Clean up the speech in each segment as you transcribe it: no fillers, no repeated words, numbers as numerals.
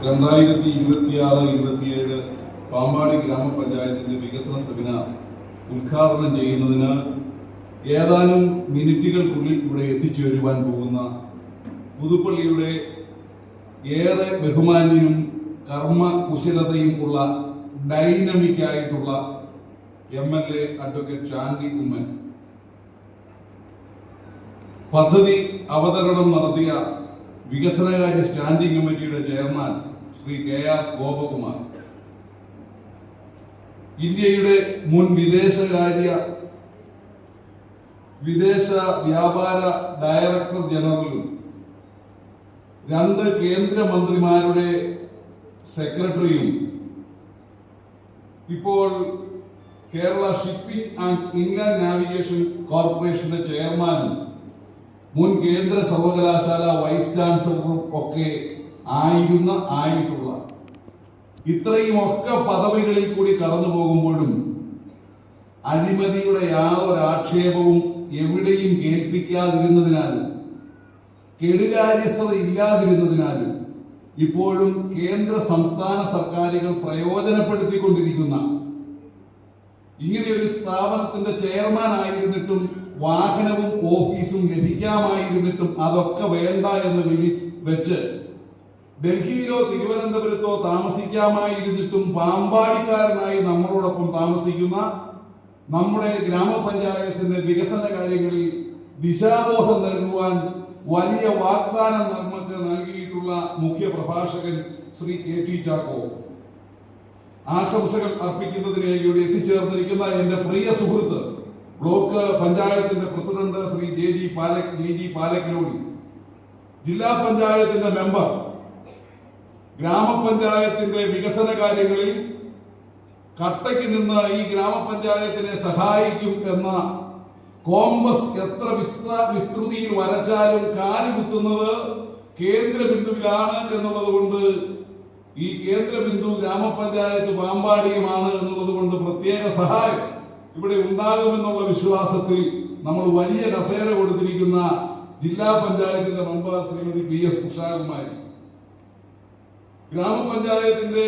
2026-27 പാമ്പാടി ഗ്രാമപഞ്ചായത്തിന്റെ വികസന സെമിനാർ ഉദ്ഘാടനം ചെയ്യുന്നതിന് ഏതാനും മിനിറ്റുകൾക്കുള്ളിൽ ഇവിടെ എത്തിച്ചേരുവാൻ പോകുന്ന പുതുപ്പള്ളിയുടെ ഏറെ ബഹുമാന്യനും കർമ്മകുശലതയും ഉള്ള ഡൈനമിക് ആയിട്ടുള്ള MLA അഡ്വക്കേറ്റ് ചാണ്ടി ഉമ്മൻ പദ്ധതി അവതരണം നടത്തിയ വികസനകാര്യ സ്റ്റാൻഡിംഗ് കമ്മിറ്റിയുടെ ചെയർമാൻ ശ്രീ KR ഗോപകുമാർ, ഇന്ത്യയുടെ മുൻ വിദേശ വ്യാപാര ഡയറക്ടർ ജനറലും 2 കേന്ദ്രമന്ത്രിമാരുടെ സെക്രട്ടറിയും ഇപ്പോൾ Kerala shipping and inland navigation കോർപ്പറേഷന്റെ ചെയർമാനും മുൻ കേന്ദ്ര സർവകലാശാല വൈസ് ചാൻസലറും ഒക്കെ ആയിട്ടുള്ള ഇത്രയും ഒക്കെ പദവികളിൽ കൂടി കടന്നു പോകുമ്പോഴും അഴിമതിയുടെ യാതൊരു ആക്ഷേപവും എവിടെയും കേൾപ്പിക്കാതിരുന്നതിനാലും കെടുകാര്യസ്ഥത ഇല്ലാതിരുന്നതിനാലും ഇപ്പോഴും കേന്ദ്ര സംസ്ഥാന സർക്കാരുകൾ പ്രയോജനപ്പെടുത്തിക്കൊണ്ടിരിക്കുന്ന ഇങ്ങനെയൊരു സ്ഥാപനത്തിന്റെ ചെയർമാൻ ആയിരുന്നിട്ടും വാഹനവും ഓഫീസും ലഭിക്കാമായിരുന്നിട്ടും അതൊക്കെ വേണ്ട എന്ന് വെച്ച് ഡൽഹിയിലോ തിരുവനന്തപുരത്തോ താമസിക്കാമായിരുന്നിട്ടും പാമ്പാടിക്കാരനായി നമ്മളോടൊപ്പം താമസിക്കുന്ന നമ്മുടെ ഗ്രാമപഞ്ചായത്തിന്റെ വികസന കാര്യങ്ങളിൽ ദിശാബോധം നൽകുവാൻ വലിയ വാഗ്ദാനം നമുക്ക് നൽകിയിട്ടുള്ള മുഖ്യ പ്രഭാഷകൻ ശ്രീ KT ചാക്കോ, ആശംസകൾ അർപ്പിക്കുന്നതിന് ഇവിടെ എത്തിച്ചേർന്നിരിക്കുന്ന എന്റെ പ്രിയ സുഹൃത്ത് ബ്ലോക്ക് പഞ്ചായത്തിന്റെ പ്രസിഡന്റ് ശ്രീ JG പാലക്കിനോടി, ജില്ലാ പഞ്ചായത്തിന്റെ മെമ്പർ, ഗ്രാമപഞ്ചായത്തിന്റെ വികസന കാര്യങ്ങളിൽ കട്ടയ്ക്ക് നിന്ന് ഈ ഗ്രാമപഞ്ചായത്തിനെ സഹായിക്കും എന്ന കോമ്പസ് എത്ര വിസ്തൃതിയിൽ വരച്ചാലും കാലുകുത്തുന്നത് കേന്ദ്ര ബിന്ദുവിലാണ് എന്നുള്ളത് കൊണ്ട് ഈ കേന്ദ്ര ബിന്ദു ഗ്രാമപഞ്ചായത്ത് പാമ്പാടിയുമാണ് എന്നുള്ളത് കൊണ്ട് പ്രത്യേക സഹായം ഇവിടെ ഉണ്ടാകുമെന്നുള്ള വിശ്വാസത്തിൽ നമ്മൾ വലിയ കസേര കൊടുത്തിരിക്കുന്ന ജില്ലാ പഞ്ചായത്തിന്റെ മെമ്പർ ശ്രീമതി PS ഉഷാകുമാരി, ഗ്രാമപഞ്ചായത്തിന്റെ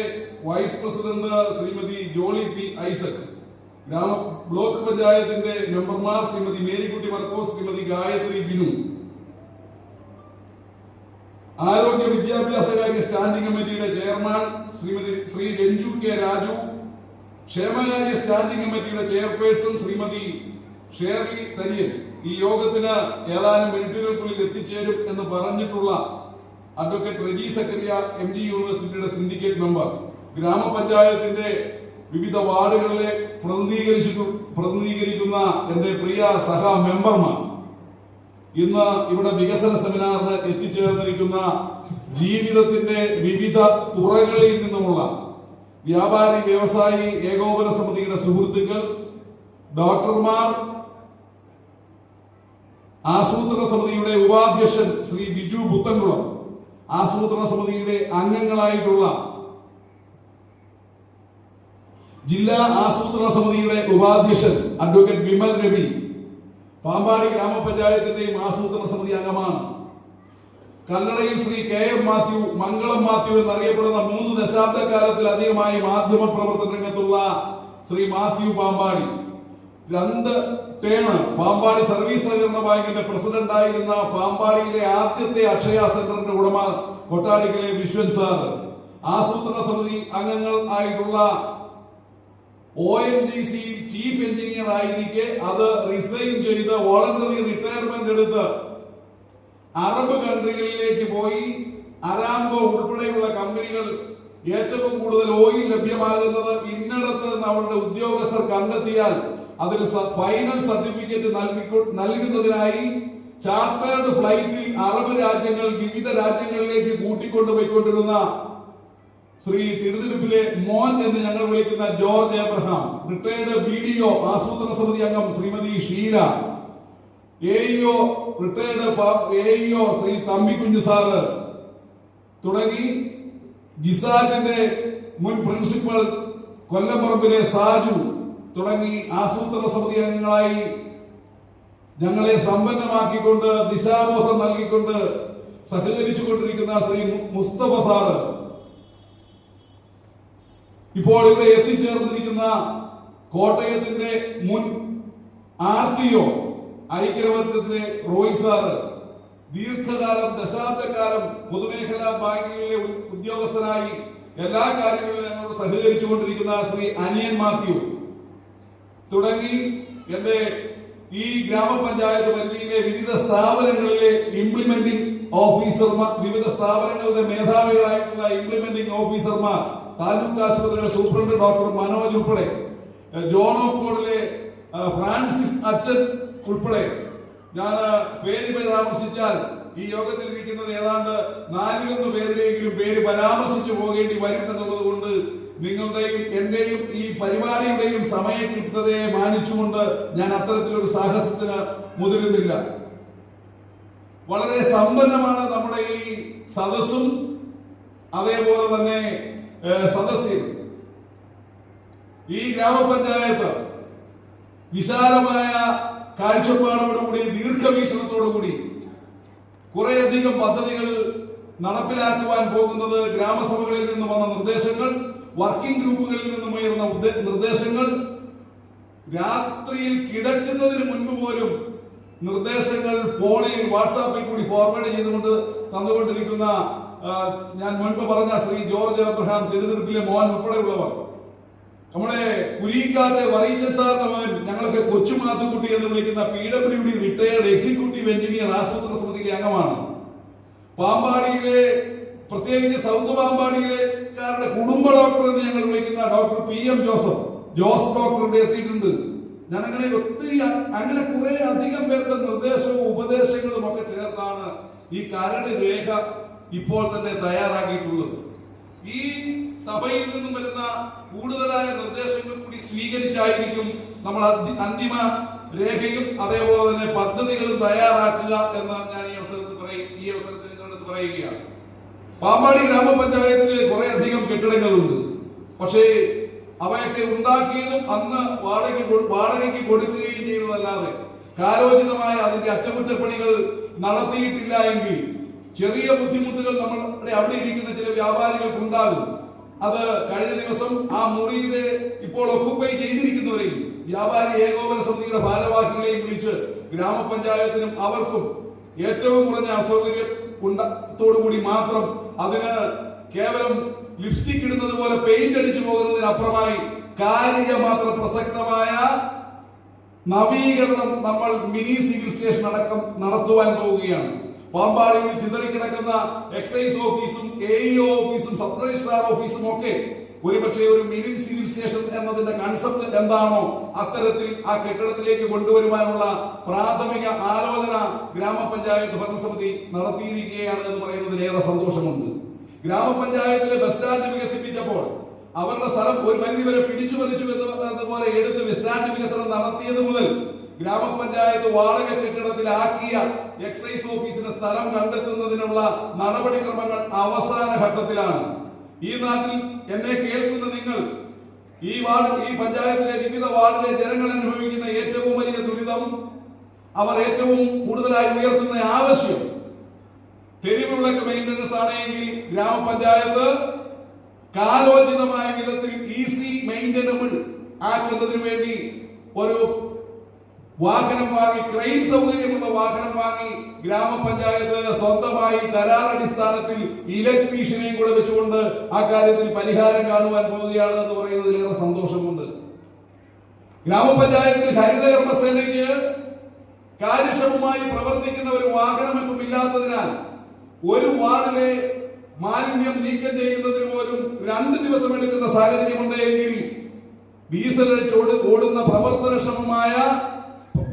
vice president Srimathi Jolly P Isaac, block പഞ്ചായത്തിന്റെ മെമ്പർമാർ ശ്രീമതി മേരിക്കുട്ടി മർക്കോസ്, ശ്രീമതി ഗായത്രി ബിനു, ആരോഗ്യ വിദ്യാഭ്യാസകാര്യ സ്റ്റാൻഡിംഗ് കമ്മിറ്റിയുടെ ചെയർമാൻ ശ്രീ രഞ്ജു K രാജു, ക്ഷേമകാര്യ സ്റ്റാൻഡിംഗ് കമ്മിറ്റിയുടെ ചെയർപേഴ്സൺ ശ്രീമതി ഷേർലി തരിയൻ, ഈ യോഗത്തിന് ഏതാനും മിനിറ്റുകൾക്കുള്ളിൽ എത്തിച്ചേരും എന്ന് പറഞ്ഞിട്ടുള്ള അഡ്വക്കേറ്റ് റെജി സക്കറിയ MG യൂണിവേഴ്സിറ്റിയുടെ സിൻഡിക്കേറ്റ് മെമ്പർ, ഗ്രാമപഞ്ചായത്തിന്റെ വിവിധ വാർഡുകളിലെ പ്രതിനിധീകരിക്കുന്ന എന്റെ പ്രിയ സഹ മെമ്പർമാർ, ഇന്ന് ഇവിടെ വികസന സെമിനാറിന് എത്തിച്ചേർന്നിരിക്കുന്ന ജീവിതത്തിന്റെ വിവിധ തുറകളിൽ നിന്നുമുള്ള വ്യാപാരി വ്യവസായി ഏകോപന സമിതിയുടെ സുഹൃത്തുക്കൾ, ഡോക്ടർമാർ, ആസൂത്രണ സമിതിയുടെ ഉപാധ്യക്ഷൻ ശ്രീ ബിജു പുത്തൻകുളം, ആസൂത്രണ സമിതിയുടെ അംഗങ്ങളായിട്ടുള്ള ജില്ലാ ആസൂത്രണ സമിതിയുടെ ഉപാധ്യക്ഷൻ അഡ്വക്കേറ്റ് വിമൽ രവി, പാമ്പാടി ഗ്രാമപഞ്ചായത്തിന്റെയും ആസൂത്രണ സമിതി അംഗമാണ്. കല്ലടയിൽ ശ്രീ KM മാത്യു, മംഗളം മാത്യു എന്നറിയപ്പെടുന്ന 3 ദശാബ്ദക്കാലത്തിലധികമായി മാധ്യമ പ്രവർത്തന രംഗത്തുള്ള ശ്രീ മാത്യു പാമ്പാടി, 2 ടേണ് പാമ്പാടി സർവീസ് സഹകരണ ബാങ്കിന്റെ പ്രസിഡന്റ് ആയിരുന്ന പാമ്പാടിയിലെ ആദ്യത്തെ അക്ഷയ സെന്ററിന്റെ ഉടമ കൊട്ടാടിക്കലെ വിശ്വൻ സാർ, ആസൂത്രണ സമിതി അംഗങ്ങൾ ആയിട്ടുള്ള ONGC ചീഫ് എഞ്ചിനീയർ ആയിരിക്കെ അത് റിസൈൻ ചെയ്ത് വോളണ്ടറി റിട്ടയർമെന്റ് എടുത്ത് അറബ് കൺട്രികളിലേക്ക് പോയി അരാംകോ ഉൾപ്പെടെയുള്ള കമ്പനികൾ ഏറ്റവും കൂടുതൽ ഓയിൽ ലഭ്യമാകുന്നത് ഇന്നടത്ത് നിന്ന് അവരുടെ ഉദ്യോഗസ്ഥർ കണ്ടെത്തിയാൽ അതിന് ഫൈനൽ സർട്ടിഫിക്കറ്റ് നൽകുന്നതിനായി ചാർട്ടേർഡ് ഫ്ലൈറ്റിൽ അറബ് രാജ്യങ്ങൾ വിവിധ രാജ്യങ്ങളിലേക്ക് കൂട്ടിക്കൊണ്ടുപോയിക്കൊണ്ടിരുന്ന ശ്രീ തിരുനെൽവേലിയിലെ മോൻ എന്ന് ഞങ്ങൾ വിളിക്കുന്ന ജോർജ് എബ്രഹാം, റിട്ടയർഡ് BDO ആസൂത്രണ സമിതി അംഗം Shrimati Sheela, AEO retired AEO Shri Thampikunju sir തുടങ്ങി ജിസാറ്റിന്റെ മുൻ പ്രിൻസിപ്പൽ കൊല്ലംപറമ്പിലെ സാജു തുടങ്ങി ആസൂത്രണ സമിതി അംഗങ്ങളായി ഞങ്ങളെ സമ്പന്നമാക്കിക്കൊണ്ട് ദിശാബോധം നൽകിക്കൊണ്ട് സഹകരിച്ചുകൊണ്ടിരിക്കുന്ന ശ്രീ മുസ്തഫ സാറ്, ഇപ്പോൾ ഇവിടെ എത്തിച്ചേർന്നിരിക്കുന്ന കോട്ടയത്തിന്റെ മുൻ RTO ഐക്യരാഷ്ട്രത്തിലെ റോയ് സാറ് ദീർഘകാലം, ദശാബ്ദക്കാലം പൊതുമേഖലാ ബാങ്കുകളിലെ ഉദ്യോഗസ്ഥനായി എല്ലാ കാര്യങ്ങളിലും ഞങ്ങളോട് സഹകരിച്ചുകൊണ്ടിരിക്കുന്ന ശ്രീ അനിയൻ മാത്യു തുടങ്ങി എന്റെ ഈ ഗ്രാമപഞ്ചായത്ത് പരിധിയിലെ വിവിധ സ്ഥാപനങ്ങളിലെ ഇംപ്ലിമെന്റിംഗ് ഓഫീസർമാർ, വിവിധ സ്ഥാപനങ്ങളുടെ മേധാവികളായിട്ടുള്ള ഇംപ്ലിമെന്റിംഗ് ഓഫീസർമാർ, താലൂക്ക് ആശുപത്രിയുടെ സൂപ്രണ്ട് ഡോക്ടർ മനോജ് ഉൾപ്പെടെ, ജോൺ ഓഫ് ഗോഡിലെ ഫ്രാൻസിസ് അച്ഛൻ ഉൾപ്പെടെ, ഞാൻ പേര് പരാമർശിച്ചാൽ ഈ യോഗത്തിൽ ഇരിക്കുന്നത് ഏതാണ്ട് 4-1 പേരുടെയെങ്കിലും പേര് പരാമർശിച്ചു പോകേണ്ടി വരും എന്നുള്ളത് കൊണ്ട് നിങ്ങളുടെയും എന്റെയും ഈ പരിപാടിയുടെയും സമയക്ലിപ്തതയെ മാനിച്ചുകൊണ്ട് ഞാൻ അത്തരത്തിലൊരു സാഹസത്തിന് മുതിരുന്നില്ല. വളരെ സമ്പന്നമാണ് നമ്മുടെ ഈ സദസ്സും അതേപോലെ തന്നെ സദസ്യം. ഈ ഗ്രാമപഞ്ചായത്ത് വിശാലമായ കാഴ്ചപ്പാടോടുകൂടി, ദീർഘവീക്ഷണത്തോടുകൂടി കുറേയധികം പദ്ധതികൾ നടപ്പിലാക്കുവാൻ പോകുന്നത് ഗ്രാമസഭകളിൽ നിന്ന് വന്ന നിർദ്ദേശങ്ങൾ, വർക്കിംഗ് ഗ്രൂപ്പുകളിൽ നിന്നും ഉയർന്ന നിർദ്ദേശങ്ങൾ, രാത്രിയിൽ കിടക്കുന്നതിന് മുൻപ് പോലും നിർദ്ദേശങ്ങൾ ഫോണിൽ, വാട്സാപ്പിൽ കൂടി ഫോർവേഡ് ചെയ്തുകൊണ്ട് തന്നുകൊണ്ടിരിക്കുന്ന ഞാൻ മുൻപ് പറഞ്ഞ ശ്രീ ജോർജ് അബ്രഹാം, തിരുനെടുപ്പിലെ മോൻ ഉൾപ്പെടെയുള്ളവർ, നമ്മുടെ കുരിക്കാത്തെ വറീച്ചൻ സാറിന്റെ മകൻ, ഞങ്ങളൊക്കെ കൊച്ചുമാത്തുക്കുട്ടി എന്ന് വിളിക്കുന്ന PWD റിട്ടയർഡ് എക്സിക്യൂട്ടീവ് എഞ്ചിനീയർ ആസൂത്രണ സമിതിയിലെ അംഗമാണ്. പാമ്പാടിയിലെ, പ്രത്യേകിച്ച് സൗത്ത് പാമ്പാടിയിലെക്കാരുടെ കുടുംബ ഡോക്ടർ എന്ന് ഞങ്ങൾ വിളിക്കുന്ന ഡോക്ടർ PM ജോസ് ഡോക്ടറുടെ എത്തിയിട്ടുണ്ട്. ഞാൻ അങ്ങനെ കുറെ അധികം പേരുടെ നിർദ്ദേശവും ഉപദേശങ്ങളും ഒക്കെ ചേർത്താണ് ഈ കരട് രേഖ ഇപ്പോൾ തന്നെ തയ്യാറാക്കിയിട്ടുള്ളത്. ഈ സഭയിൽ നിന്നും വരുന്ന കൂടുതലായ നിർദ്ദേശങ്ങൾ കൂടി സ്വീകരിച്ചായിരിക്കും നമ്മൾ അന്തിമ രേഖയും അതേപോലെ തന്നെ പദ്ധതികളും തയ്യാറാക്കുക എന്ന് ഞാൻ ഈ അവസരത്തിൽ നിങ്ങളടുത്ത് പറയുകയാണ്. പാമ്പാടി ഗ്രാമപഞ്ചായത്തിൽ കുറെ അധികം കെട്ടിടങ്ങളുണ്ട്. പക്ഷേ അവയൊക്കെ ഉണ്ടാക്കിയതും അന്ന് വാടകയ്ക്ക് കൊടുക്കുകയും ചെയ്തതല്ലാതെ കാലോചിതമായ അതിന്റെ അറ്റകുറ്റപ്പണികൾ നടത്തിയിട്ടില്ല എങ്കിൽ ചെറിയ ബുദ്ധിമുട്ടുകൾ നമ്മുടെ അവിടെ ഇരിക്കുന്ന ചില വ്യാപാരികൾക്ക് ഉണ്ടാകും. അത് കഴിഞ്ഞ ദിവസം ആ മുറിയിലെ ഇപ്പോൾ ഒക്കുപ്പൈ ചെയ്തിരിക്കുന്നവരെയും വ്യാപാരി ഏകോപന സമിതിയുടെ ഭാരവാഹികളെയും വിളിച്ച് ഗ്രാമപഞ്ചായത്തിനും അവർക്കും ഏറ്റവും കുറഞ്ഞ അസൗകര്യത്തോടുകൂടി മാത്രം അതിന് കേവലം ലിപ്സ്റ്റിക് ഇടുന്നത് പോലെ പെയിന്റ് അടിച്ചു പോകുന്നതിനപ്പുറമായി കാര്യമാത്ര പ്രസക്തമായ നവീകരണം നമ്മൾ മിനി സിവിൽ സ്റ്റേഷൻ അടക്കം നടത്തുവാൻ പോവുകയാണ്. പാമ്പാടിയിൽ ചിതറിക്കിടക്കുന്ന എക്സൈസ് ഓഫീസും AEO ഓഫീസും സബ് രജിസ്ട്രാർ ഓഫീസും ഒക്കെ ഒരുപക്ഷെ ഒരു മിനി സിവിൽ സ്റ്റേഷൻ എന്നതിന്റെ കൺസെപ്റ്റ് എന്താണോ അത്തരത്തിൽ ആ കെട്ടിടത്തിലേക്ക് കൊണ്ടുവരുവാനുള്ള പ്രാഥമിക ആലോചന ഗ്രാമപഞ്ചായത്ത് ഭരണസമിതി നടത്തിയിരിക്കുകയാണ് എന്ന് പറയുന്നതിൽ ഏറെ സന്തോഷമുണ്ട്. ഗ്രാമപഞ്ചായത്തിലെ ബസ് സ്റ്റാൻഡ് വികസിപ്പിച്ചപ്പോൾ അവരുടെ സ്ഥലം ഒരു പരിധിവരെ പിടിച്ചു പറിച്ചു എന്നതുപോലെ എടുത്ത് ബസ് സ്റ്റാൻഡ് വികസനം നടത്തിയത് മുതൽ ഗ്രാമപഞ്ചായത്ത് വാടക കെട്ടിടത്തിലാക്കിയ എക്സൈസ് ഓഫീസിന് സ്ഥലം കണ്ടെത്തുന്നതിനുള്ള നടപടിക്രമങ്ങൾ അവസാന ഘട്ടത്തിലാണ്. ഈ നാട്ടിൽ എന്നെ കേൾക്കുന്ന നിങ്ങൾ ഈ പഞ്ചായത്തിലെ വിവിധ വാർഡിലെ ജനങ്ങൾ അനുഭവിക്കുന്ന ഏറ്റവും വലിയ ദുരിതം, അവർ ഏറ്റവും കൂടുതലായി ഉയർത്തുന്ന ആവശ്യം തെരുവുവിളക്ക് മെയിന്റനൻസ് ആണെങ്കിൽ ഗ്രാമപഞ്ചായത്ത് കാലോചിതമായ വിധത്തിൽ ഈസി മെയിന്റനബിൾ ആക്കുന്നതിന് വേണ്ടി ഒരു വാഹനം വാങ്ങി, ക്രെയിൻ സൗകര്യമുള്ള വാഹനം വാങ്ങി ഗ്രാമപഞ്ചായത്ത് സ്വന്തമായി കരാറടിസ്ഥാനത്തിൽ ഇലക്ട്രീഷ്യനെയും കൂടെ വെച്ചുകൊണ്ട് ആ കാര്യത്തിൽ പരിഹാരം കാണുവാൻ പോവുകയാണ് എന്ന് പറയുന്നതിലേറെ സന്തോഷമുണ്ട്. ഗ്രാമപഞ്ചായത്തിൽ ഹരിതകർമ്മസേനയ്ക്ക് കാര്യക്ഷമമായി പ്രവർത്തിക്കുന്ന ഒരു വാഹനം ഇല്ലാത്തതിനാൽ ഒരു വാർഡിലെ മാലിന്യം നീക്കം ചെയ്യുന്നതിന് പോലും 2 ദിവസം എടുക്കുന്ന സാഹചര്യമുണ്ടെങ്കിൽ ഡീസൽ ഓടുന്ന പ്രവർത്തനക്ഷമമായ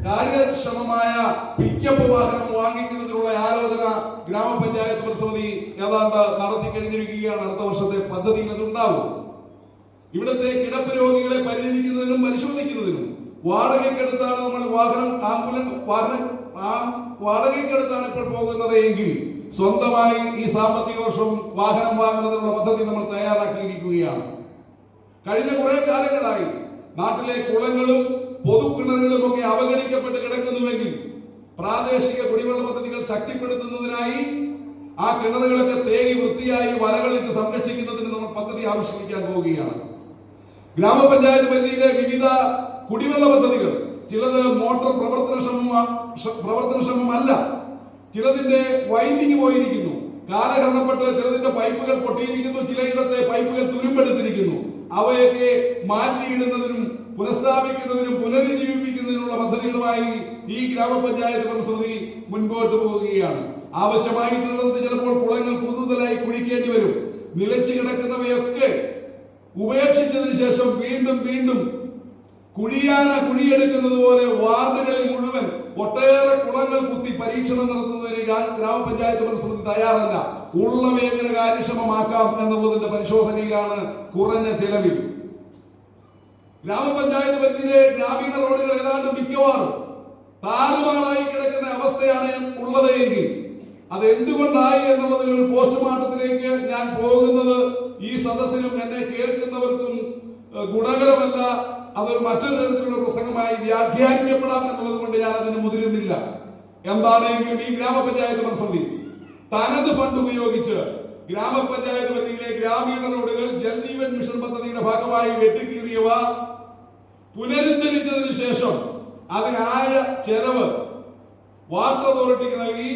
കാര്യക്ഷമമായ പിക്കപ്പ് വാഹനം വാങ്ങിക്കുന്നതിനുള്ള ആലോചന ഗ്രാമപഞ്ചായത്ത് ഭരണസമിതി ഏതാണ്ട് നടത്തി കഴിഞ്ഞിരിക്കുകയാണ്. അടുത്ത വർഷത്തെ പദ്ധതിയിൽ അതുണ്ടാവും. ഇവിടുത്തെ കിടപ്പ് രോഗികളെ പരിചരിക്കുന്നതിനും പരിശോധിക്കുന്നതിനും വാടകയ്ക്കെടുത്താണ് നമ്മൾ വാടകയ്ക്കെടുത്താണ് ഇപ്പോൾ പോകുന്നത് എങ്കിൽ സ്വന്തമായി ഈ സാമ്പത്തിക വർഷം വാഹനം വാങ്ങുന്നതിനുള്ള പദ്ധതി നമ്മൾ തയ്യാറാക്കിയിരിക്കുകയാണ്. കഴിഞ്ഞ കുറെ കാലങ്ങളായി നാട്ടിലെ കുളങ്ങളും പൊതുകിണറുകളും ഒക്കെ അവഗണിക്കപ്പെട്ട് കിടക്കുന്നുവെങ്കിൽ പ്രാദേശിക കുടിവെള്ള പദ്ധതികൾ ശക്തിപ്പെടുത്തുന്നതിനായി ആ കിണറുകളൊക്കെ തേടി വൃത്തിയായി വലകളിട്ട് സംരക്ഷിക്കുന്നതിന് നമ്മൾ പദ്ധതി ആവിഷ്കരിക്കാൻ പോവുകയാണ്. ഗ്രാമപഞ്ചായത്ത് പരിധിയിലെ വിവിധ കുടിവെള്ള പദ്ധതികൾ ചിലത് മോട്ടോർ പ്രവർത്തനക്ഷമമല്ല, ചിലതിന്റെ വൈൻഡിങ് പോയിരിക്കുന്നു, കാലഹരണപ്പെട്ട് ചിലതിന്റെ പൈപ്പുകൾ പൊട്ടിയിരിക്കുന്നു, ചിലയിടത്തെ പൈപ്പുകൾ തുരുമ്പെടുത്തിരിക്കുന്നു. അവയൊക്കെ മാറ്റിയിടുന്നതിനും പുനഃസ്ഥാപിക്കുന്നതിനും പുനരുജ്ജീവിപ്പിക്കുന്നതിനുള്ള പദ്ധതികളുമായി ഈ ഗ്രാമപഞ്ചായത്ത് ഭരണസമിതി മുൻപോട്ട് പോവുകയാണ്. ആവശ്യമായിട്ടുള്ളത് ചിലപ്പോൾ കുളങ്ങൾ കൂടുതലായി കുഴിക്കേണ്ടി വരും. നിലച്ചു കിടക്കുന്നവയൊക്കെ ഉപേക്ഷിച്ചതിന് ശേഷം വീണ്ടും വീണ്ടും കുഴിയെടുക്കുന്നത് പോലെ വാർഡുകളിൽ മുഴുവൻ ഒട്ടേറെ കുളങ്ങൾ കുത്തി പരീക്ഷണം നടത്തുന്നതിന് ഗ്രാമപഞ്ചായത്ത് ഭരണസമിതി തയ്യാറല്ല. ഉള്ളവ എങ്ങനെ കാര്യക്ഷമമാക്കാം എന്നുള്ളതിന്റെ പരിശോധനയിലാണ് കുറഞ്ഞ ചെലവിൽ. ഗ്രാമപഞ്ചായത്ത് പരിധിയിലെ ഗ്രാമീണ റോഡുകൾ ഏതാണ്ട് മിക്കവാറും താറുമാറായി കിടക്കുന്ന അവസ്ഥയാണ് ഉള്ളത് എങ്കിൽ അത് എന്തുകൊണ്ടായി എന്നുള്ളതിൽ ഒരു പോസ്റ്റ്മോർട്ടത്തിലേക്ക് ഞാൻ പോകുന്നത് ഈ സദസ്സിനും എന്നെ കേൾക്കുന്നവർക്കും ഗുണകരമല്ല. അതൊരു മറ്റൊരു തരത്തിലുള്ള പ്രസംഗമായി വ്യാഖ്യാനിക്കപ്പെടാം എന്നുള്ളത് കൊണ്ട് ഞാൻ അതിന് മുതിരുന്നില്ല. എന്താണെങ്കിലും ഈ ഗ്രാമപഞ്ചായത്ത് ഭരണസമിതി തനത് ഫണ്ട് ഉപയോഗിച്ച് ഗ്രാമപഞ്ചായത്ത് പരിധിയിലെ ഗ്രാമീണ റോഡുകൾ ജൽജീവൻ മിഷൻ പദ്ധതിയുടെ ഭാഗമായി വെട്ടിക്കീറിയവ പുനരുദ്ധരിച്ചതിനു ശേഷം അതിനായ ചെലവ് വാട്ടർ അതോറിറ്റിക്ക് നൽകി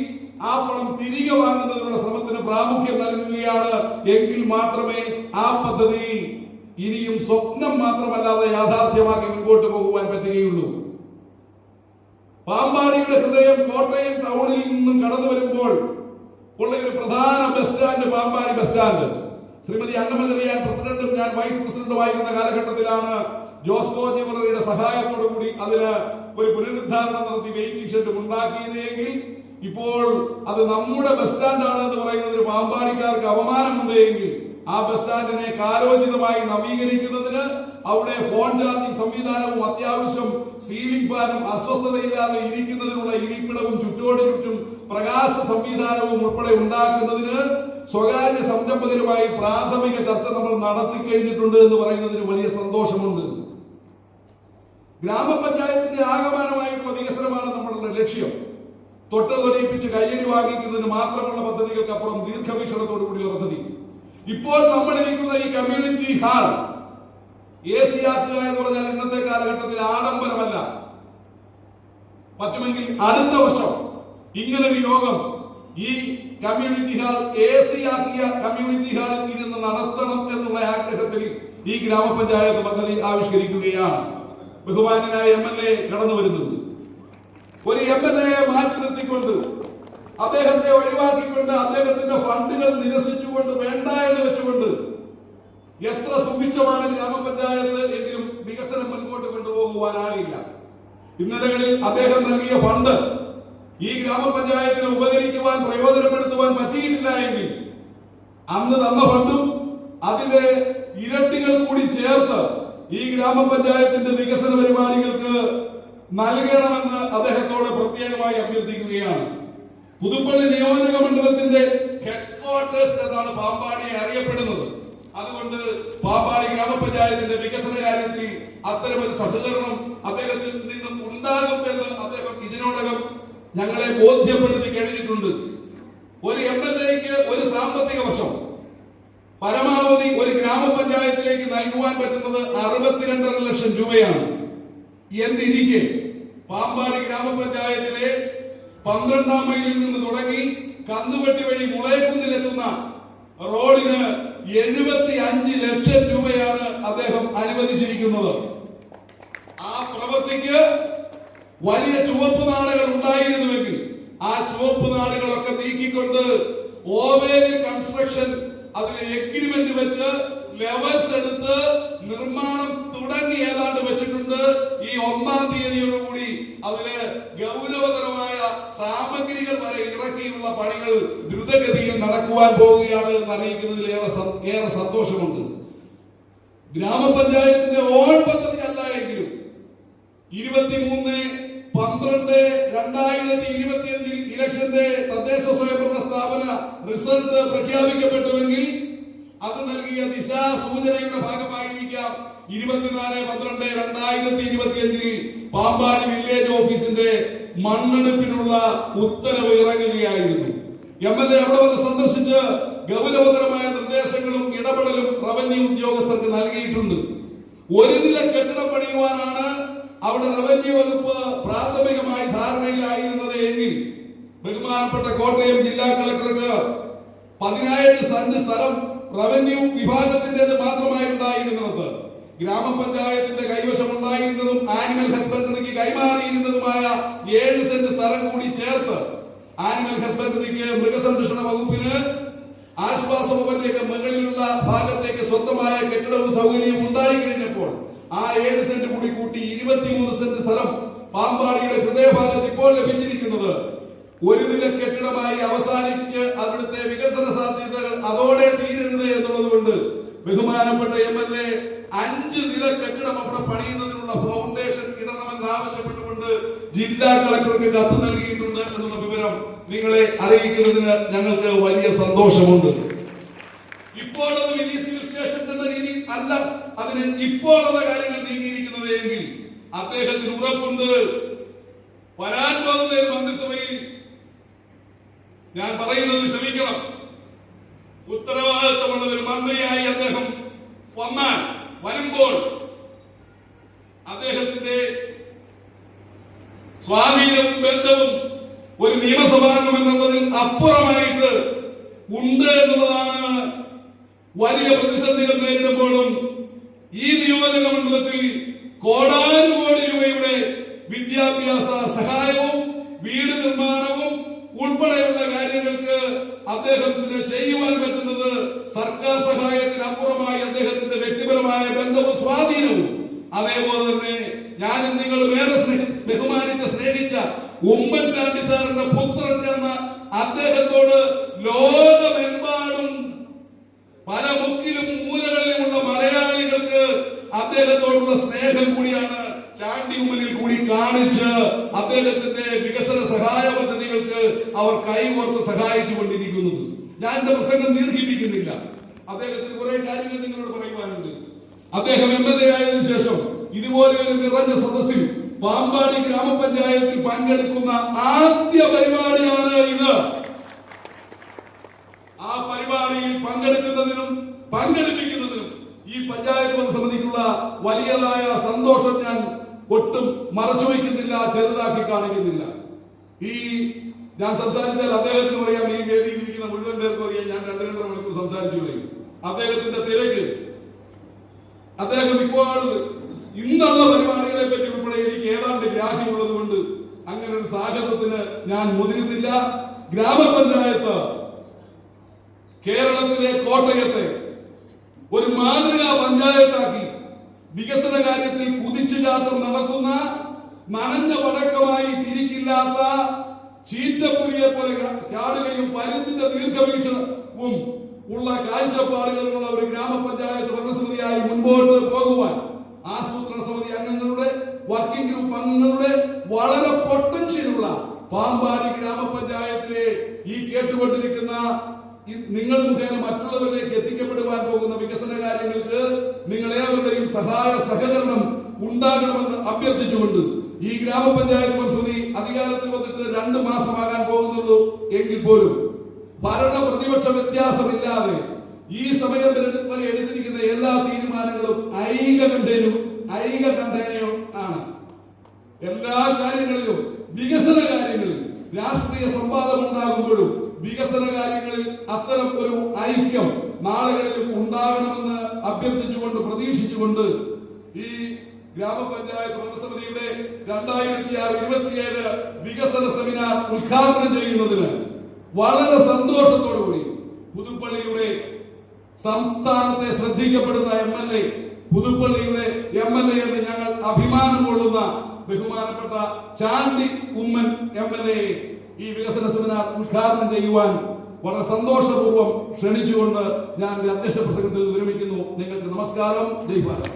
ആ പണം തിരികെ വാങ്ങുന്നതിനുള്ള ശ്രമത്തിന് പ്രാമുഖ്യം നൽകുകയാണ്. എങ്കിൽ മാത്രമേ ആ പദ്ധതി ഇനിയും സ്വപ്നം മാത്രമല്ലാതെ യാഥാർത്ഥ്യമാക്കി മുൻപോട്ട് പോകുവാൻ പറ്റുകയുള്ളൂ. പാമ്പാടിയുടെ ഹൃദയം കോട്ടയം ടൗണിൽ നിന്നും കടന്നു വരുമ്പോൾ ഉള്ള ഒരു പ്രധാന bus stand Pampady bus stand. Shrimati അന്നമലറിയാൻ പ്രസിഡന്റും ഞാൻ വൈസ് പ്രസിഡന്റുമായിരുന്ന കാലഘട്ടത്തിലാണ് ജോസ്കോ ജിവററിയുടെ സഹായത്തോടു കൂടി അതിന് ഒരു പുനരുദ്ധാരണം നടത്തി വെയിറ്റിംഗ് ഷെഡ് ഉണ്ടാക്കിയതെങ്കിൽ ഇപ്പോൾ അത് നമ്മുടെ ബസ് സ്റ്റാൻഡാണ് എന്ന് പറയുന്നതിന് പാമ്പാടിക്കാർക്ക് അപമാനമുണ്ട് എങ്കിൽ ആ ബസ് സ്റ്റാൻഡിനെ കാലോചിതമായി നവീകരിക്കുന്നതിന് അവിടെ ഫോൺ ചാർജിംഗ് സംവിധാനവും അത്യാവശ്യം സീലിംഗ് ഫാനും അസ്വസ്ഥതയില്ലാതെ ഇരിക്കുന്നതിനുള്ള ഇരിപ്പിടവും ചുറ്റോട് ചുറ്റും പ്രകാശ സംവിധാനവും ഉൾപ്പെടെ ഉണ്ടാക്കുന്നതിന് സ്വകാര്യ സംരംഭകരുമായി പ്രാഥമിക ചർച്ച നമ്മൾ നടത്തി കഴിഞ്ഞിട്ടുണ്ട് എന്ന് പറയുന്നതിന് വലിയ സന്തോഷമുണ്ട്. ഗ്രാമപഞ്ചായത്തിന്റെ ആകമാനമായിട്ടുള്ള വികസനമാണ് നമ്മളുടെ ലക്ഷ്യം. തൊട്ടതൊടിയിപ്പിച്ച് കയ്യടി വാങ്ങിക്കുന്നതിന് മാത്രമുള്ള പദ്ധതികൾക്കപ്പുറം ദീർഘവീക്ഷണത്തോടു കൂടിയുള്ള പദ്ധതി. ഇപ്പോൾ നമ്മൾ ഇരിക്കുന്ന ഈ കമ്മ്യൂണിറ്റി ഹാൾ AC ആക്കുക എന്ന് പറഞ്ഞാൽ ഇന്നത്തെ കാലഘട്ടത്തിൽ ആഡംബരമല്ല. പറ്റുമെങ്കിൽ അടുത്ത വർഷം ഇങ്ങനൊരു യോഗം ഈ കമ്മ്യൂണിറ്റി ഹാൾ AC ആക്കിയ കമ്മ്യൂണിറ്റി ഹാളിൽ ഇരുന്ന് നടത്തണം എന്നുള്ള ആഗ്രഹത്തിൽ ഈ ഗ്രാമപഞ്ചായത്ത് പദ്ധതി ആവിഷ്കരിക്കുകയാണ്. ബഹുമാന്യനായ MLA കടന്നു വരുന്നുണ്ട്. ഒരു MLA മാറ്റി നിർത്തിക്കൊണ്ട് അദ്ദേഹത്തെ ഒഴിവാക്കിക്കൊണ്ട് അദ്ദേഹത്തിന്റെ ഫണ്ടുകൾ നിരസിച്ചുകൊണ്ട് വേണ്ട എന്ന് വെച്ചുകൊണ്ട് എത്ര സുഭിക്ഷമാണ് ഗ്രാമപഞ്ചായത്ത് എങ്കിലും വികസനം മുൻപോട്ട് കൊണ്ടുപോകുവാനാകില്ല. ഇന്നലകളിൽ അദ്ദേഹം നൽകിയ ഫണ്ട് ഈ ഗ്രാമപഞ്ചായത്തിന് ഉപകരിക്കുവാൻ പ്രയോജനപ്പെടുത്തുവാൻ പറ്റിയിട്ടില്ല എങ്കിൽ അന്ന് തന്ന ഫണ്ടും അതിന്റെ ഇരട്ടികൾ കൂടി ചേർത്ത് ഈ ഗ്രാമപഞ്ചായത്തിന്റെ വികസന പരിപാടികൾക്ക് നൽകണമെന്ന് അദ്ദേഹത്തോട് പ്രത്യേകമായി അഭ്യർത്ഥിക്കുകയാണ്. പുതുപ്പള്ളി നിയോജക മണ്ഡലത്തിന്റെ ഹെഡ്ക്വാർട്ടേഴ്സ് എന്നാണ് പാമ്പാടിയെ അറിയപ്പെടുന്നത്. അതുകൊണ്ട് പാമ്പാടി ഗ്രാമപഞ്ചായത്തിന്റെ വികസന കാര്യത്തിൽ അത്തരമൊരു സഹകരണം അദ്ദേഹത്തിൽ നിന്നും ഉണ്ടാകും എന്ന് അദ്ദേഹം ഇതിനോടകം ഞങ്ങളെ ബോധ്യപ്പെടുത്തി കഴിഞ്ഞിട്ടുണ്ട്. ഒരു MLAക്ക് ഒരു സാമ്പത്തിക വർഷം പരമാവധി ഒരു ഗ്രാമപഞ്ചായത്തിലേക്ക് നൽകുവാൻ പറ്റുന്നത് 62.5 ലക്ഷം രൂപയാണ്. എന്നിരിക്കെ പാമ്പാടി ഗ്രാമപഞ്ചായത്തിലെ 12ാം മൈലിൽ നിന്ന് തുടങ്ങി കന്നുവെട്ടി വഴി മുളയക്കുന്നിലെത്തുന്ന റോഡിന് 75 ലക്ഷം രൂപയാണ് അദ്ദേഹം അനുവദിച്ചിരിക്കുന്നത്. ആ പ്രവൃത്തിക്ക് വലിയ ചുവപ്പ് നാളുകൾ ഉണ്ടായിരുന്നുവെങ്കിൽ ആ ചുവപ്പ് നാളുകളൊക്കെ നീക്കിക്കൊണ്ട് ഓവേരി കൺസ്ട്രക്ഷൻ അതിന് എഗ്രിമെന്റ് വെച്ച് ലെവൽസ് എടുത്ത് നിർമ്മാണം തുടങ്ങി ഏതാണ്ട് വെച്ചിട്ടുണ്ട്. ഈ 1ാം തീയതിയോടുകൂടി അതില് ഗൗരവതരമായ സാമഗ്രികൾ വരെ ഇറക്കിയുള്ള പണികൾ ദ്രുതഗതിയിൽ നടക്കുവാൻ പോവുകയാണ് എന്ന് അറിയിക്കുന്നതിൽ ഏറെ സന്തോഷമുണ്ട്. ഗ്രാമപഞ്ചായത്തിന്റെ ഓൺ പദ്ധതി അല്ല എങ്കിലും 23/12/2025 ഇലക്ഷന്റെ തദ്ദേശ സ്വയംഭരണ സ്ഥാപന റിസൾട്ട് പ്രഖ്യാപിക്കപ്പെട്ടുവെങ്കിൽ അത് നൽകിയ ദിശാസൂചനയുടെ ഭാഗമായിരിക്കാം 24/12/2025 പാമ്പാടി വില്ലേജ് ഓഫീസിന്റെ മണ്ണെടുപ്പിനുള്ള ഉത്തരവ് ഇറങ്ങുകയായിരുന്നു. MLA അവിടെ വന്ന് സന്ദർശിച്ച് ഗൗരവതരമായ നിർദ്ദേശങ്ങളും ഇടപെടലും റവന്യൂ ഉദ്യോഗസ്ഥർക്ക് നൽകിയിട്ടുണ്ട്. ഒരു നില കെട്ടിടം പണിയുവാനാണ് അവിടെ റവന്യൂ വകുപ്പ് പ്രാഥമികമായി ധാരണയിലായിരുന്നത് എങ്കിൽ ബഹുമാനപ്പെട്ട കോട്ടയം ജില്ലാ കളക്ടർക്ക് 17 സെന്റ് സ്ഥലം റവന്യൂ വിഭാഗത്തിന്റേത് മാത്രമായി ഉണ്ടായിരുന്നത് ഗ്രാമപഞ്ചായത്തിന്റെ കൈവശം ഉണ്ടായിരുന്നതും ആനിമൽ ഹസ്ബൻഡറിക്ക് കൈമാറിയിരുന്നതുമായ 7 സെന്റ് സ്ഥലം കൂടി ചേർത്ത് ആനിമൽ ഹസ്ബൻഡറിക്ക് മൃഗസംരക്ഷണ വകുപ്പിന് ആശ്വാസ ഭവന്റെയൊക്കെ മുകളിലുള്ള ഭാഗത്തേക്ക് സ്വന്തമായ കെട്ടിടവും സൗകര്യവും ഉണ്ടായി കഴിഞ്ഞപ്പോൾ ആ 7 സെന്റ് കൂടി കൂട്ടി 23 സെന്റ് സ്ഥലം പാമ്പാടിയുടെ ഹൃദയഭാഗത്ത് ഇപ്പോൾ ലഭിച്ചിരിക്കുന്നത് ഒരു നില കെട്ടിടമായി അവസാനിച്ച് അവിടുത്തെ വികസന സാധ്യതകൾ അതോടെ തീരരുത് എന്നുള്ളത് കൊണ്ട് ബഹുമാനപ്പെട്ട MLA 5 നില കെട്ടിടം അവിടെ പണിയുന്നതിനുള്ള ഫൗണ്ടേഷൻ ഇടണമെന്ന് ആവശ്യപ്പെട്ടുകൊണ്ട് ജില്ലാ കളക്ടർക്ക് കത്ത് നൽകിയിട്ടുണ്ട് എന്നുള്ള വിവരം നിങ്ങളെ അറിയിക്കുന്നതിന് ഞങ്ങൾക്ക് വലിയ സന്തോഷമുണ്ട്. ഇപ്പോഴുള്ള മിനി സിവിൽ സ്റ്റേഷൻ എന്ന രീതി അല്ല അതിന് ഇപ്പോഴുള്ള കാര്യങ്ങൾ നീങ്ങിയിരിക്കുന്നത് എങ്കിൽ അദ്ദേഹത്തിന് ഉറപ്പുണ്ട് വരാൻ പോകുന്ന മന്ത്രിസഭയിൽ ഞാൻ പറയുന്നത് ക്ഷമിക്കണം, ഉത്തരവാദിത്തമുള്ള ഒരു മന്ത്രിയായി അദ്ദേഹം വരുമ്പോൾ അദ്ദേഹത്തിന്റെ സ്വാധീനവും ബന്ധവും ഒരു നിയമസഭാംഗം എന്നുള്ളതിൽ അപ്പുറമായിട്ട് ഉണ്ട് എന്നുള്ളതാണ്. വലിയ പ്രതിസന്ധികൾ നേരിടുമ്പോഴും ഈ നിയോജക മണ്ഡലത്തിൽ കോടാനുകോടി രൂപയുടെ വിദ്യാഭ്യാസ സഹായവും വീട് നിർമ്മാണവും ഉൾപ്പെടെയുള്ള കാര്യങ്ങൾക്ക് അദ്ദേഹത്തിന് ചെയ്യുവാൻ പറ്റുന്നത് സർക്കാർ സഹായത്തിന് അപ്പുറമായി അദ്ദേഹത്തിന്റെ വ്യക്തിപരമായ ബന്ധവും സ്വാധീനവും. അതേപോലെ തന്നെ ഞാനും നിങ്ങളും ഏറെ ബഹുമാനിച്ച സ്നേഹിച്ച ഉമ്മൻചാണ്ടി സാറിന്റെ പുത്രൻ എന്ന അദ്ദേഹത്തോട് ലോകമെമ്പാടും പല മുക്കിലും മൂലകളിലുമുള്ള മലയാളികൾക്ക് അദ്ദേഹത്തോടുള്ള സ്നേഹം കൂടിയാണ് ചാണ്ടി ഉമ്മനിൽ കൂടി കാണിച്ച് അദ്ദേഹത്തിന്റെ വികസന സഹായ പദ്ധതികൾക്ക് അവർ കൈകോർത്ത് സഹായിച്ചു കൊണ്ടിരിക്കുന്നത്. ഞാൻ എന്റെ പ്രസംഗം ദീർഘിപ്പിക്കുന്നില്ല. അദ്ദേഹത്തിന് കുറെ കാര്യങ്ങൾ നിങ്ങളോട് പറയുവാനുണ്ട്. അദ്ദേഹം MLA ആയതിനു ശേഷം ഇതുപോലെ ഒരു നിറഞ്ഞ സദസ്സിൽ പാമ്പാടി ഗ്രാമപഞ്ചായത്തിൽ പങ്കെടുക്കുന്ന ആദ്യ പരിപാടിയാണ് ഇത്. ആ പരിപാടിയിൽ പങ്കെടുക്കുന്നതിനും പങ്കെടുപ്പിക്കുന്നതിനും ഈ പഞ്ചായത്ത് ഭരണസമിതിക്കുള്ള വലിയതായ സന്തോഷം ഞാൻ ഒട്ടും മറച്ചു വയ്ക്കുന്നില്ല, ചെറുതാക്കി കാണിക്കുന്നില്ല. ഞാൻ സംസാരിച്ചാൽ അദ്ദേഹത്തിന് പറയാം, ഈ വേദിയിൽ ഇരിക്കുന്ന മുഴുവൻ പേർക്കും അറിയാം ഞാൻ 2-2.5 മണിക്കൂർ സംസാരിച്ചു കഴിയും. അദ്ദേഹത്തിന്റെ തിരക്ക്, അദ്ദേഹം ഇപ്പോൾ ഇന്നുള്ള പരിപാടികളെ പറ്റി ഉൾപ്പെടെ എനിക്ക് ഏതാണ്ട് ഗ്രാഹ്യമുള്ളത് കൊണ്ട് അങ്ങനെ ഒരു സാഹസത്തിന് ഞാൻ മുതിരുന്നില്ല. ഗ്രാമപഞ്ചായത്ത് കേരളത്തിലെ കോട്ടയത്തെ ഒരു മാതൃകാ പഞ്ചായത്താക്കി വികസന കാര്യത്തിൽ കുതിച്ചുചാട്ടം നടത്തുന്ന, നനഞ്ഞ പടക്കമായി തിരിക്കില്ലാത്ത ചീറ്റപ്പുലിയെ പോലെ ചാടുകയും പരുന്തിന്റെ ദീർഘവീക്ഷണവും ഉള്ള കാഴ്ചപ്പാടുകളുള്ള ഒരു ഗ്രാമപഞ്ചായത്ത് ഭരണസമിതിയായി മുൻപോട്ട് പോകുവാൻ ആസൂത്രണ സമിതി അംഗങ്ങളുടെ, വർക്കിംഗ് ഗ്രൂപ്പ് അംഗങ്ങളുടെ വളരെ പൊട്ടൻഷ്യലുള്ള പാമ്പാടി ഗ്രാമപഞ്ചായത്തിലെ ഈ കേട്ടുകൊണ്ടിരിക്കുന്ന നിങ്ങൾ മുഖേന മറ്റുള്ളവരിലേക്ക് എത്തിക്കപ്പെടുവാൻ പോകുന്ന വികസന കാര്യങ്ങൾക്ക് നിങ്ങൾ ഏവരുടെയും സഹായ സഹകരണം ഉണ്ടാകണമെന്ന് അഭ്യർത്ഥിച്ചുകൊണ്ട് ഈ ഗ്രാമപഞ്ചായത്ത് ഭരണസമിതി അധികാരത്തിൽ വന്നിട്ട് 2 മാസമാകാൻ പോകുന്നുള്ളൂ എങ്കിൽ പോലും ഭരണ പ്രതിപക്ഷ വ്യത്യാസമില്ലാതെ ഈ സമയം വരെ എടുത്തിരിക്കുന്ന എല്ലാ തീരുമാനങ്ങളും ഐകകണ്ഠേനയും ആണ്. എല്ലാ കാര്യങ്ങളിലും, വികസന കാര്യങ്ങളിൽ രാഷ്ട്രീയ സംവാദം ഉണ്ടാകുമ്പോഴും വികസന കാര്യങ്ങളിൽ അത്തരം ഒരു ഐക്യം നാളുകളിലും ഉണ്ടാകണമെന്ന് അഭ്യർത്ഥിച്ചുകൊണ്ട് പ്രതീക്ഷിച്ചുകൊണ്ട് ഈ ഗ്രാമപഞ്ചായത്ത് ഭരണസമിതിയുടെ 2026-27 വികസന സെമിനാർ ഉദ്ഘാടനം ചെയ്യുന്നതിന് വളരെ സന്തോഷത്തോടുകൂടി പുതുപ്പള്ളിയുടെ സംസ്ഥാനത്തെ ശ്രദ്ധിക്കപ്പെടുന്ന MLA, പുതുപ്പള്ളിയുടെ MLA എന്ന് ഞങ്ങൾ അഭിമാനം കൊള്ളുന്ന ബഹുമാനപ്പെട്ട ചാണ്ടി ഉമ്മൻ MLA ഈ വികസന സെമിനാർ ഉദ്ഘാടനം ചെയ്യുവാൻ വളരെ സന്തോഷപൂർവ്വം ക്ഷണിച്ചുകൊണ്ട് ഞാൻ അധ്യക്ഷ പ്രസംഗത്തിൽ വിരമിക്കുന്നു. നിങ്ങൾക്ക് നമസ്കാരം. ജയ് ഭാരത്.